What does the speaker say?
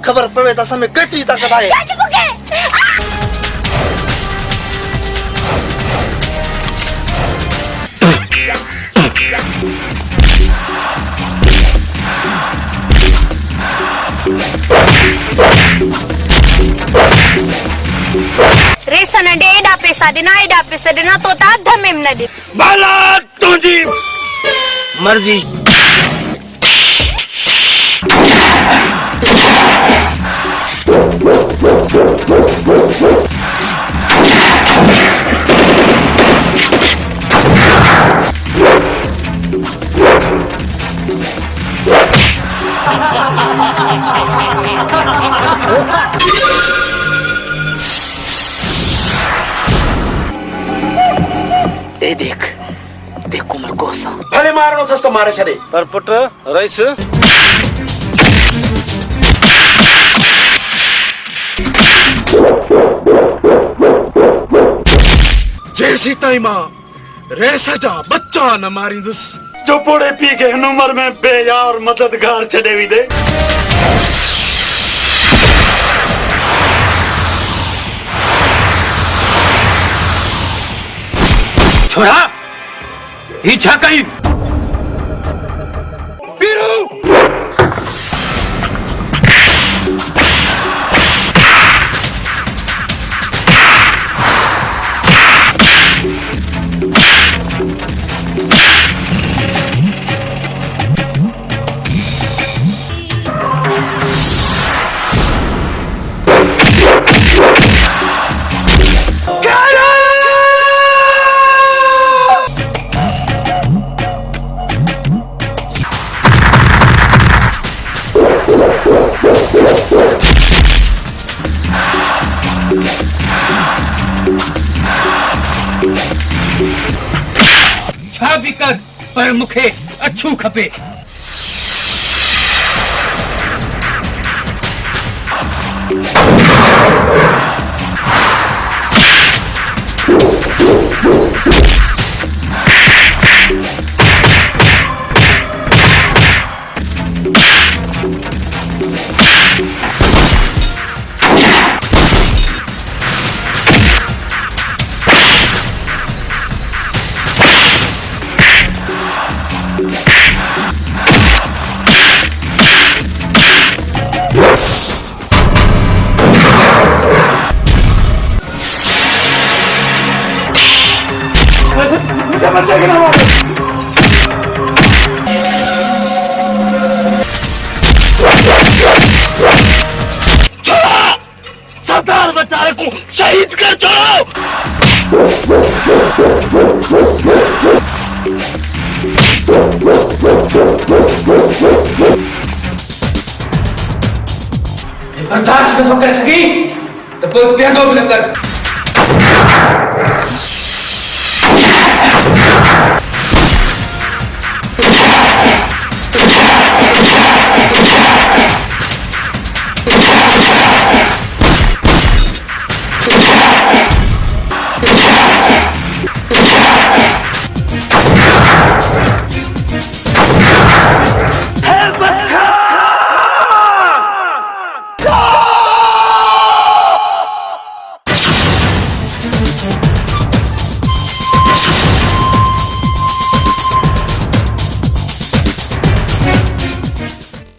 खबर पवे त समय केतरी ताकत आहे रेसन डे एडा पैसा देना तो ता धमे न दे बाला तुझी मर्जी ए देखो मैं कोसा भले मारनो सस्तो मारे छदे पर पुट रईस जैसी ताई मां रेस जा बच्चा न मारिंदुस जो पोड़े पी के हिन उम्र में बेयार मददगार छड़े वी दे छोरा ही छा कई पीरू पर मुखे अच्छू खपे सरदार बेचारे को शहीद कर छोड़ो बर्दाश्त न कर सकी तो कोई पेदो भी न कर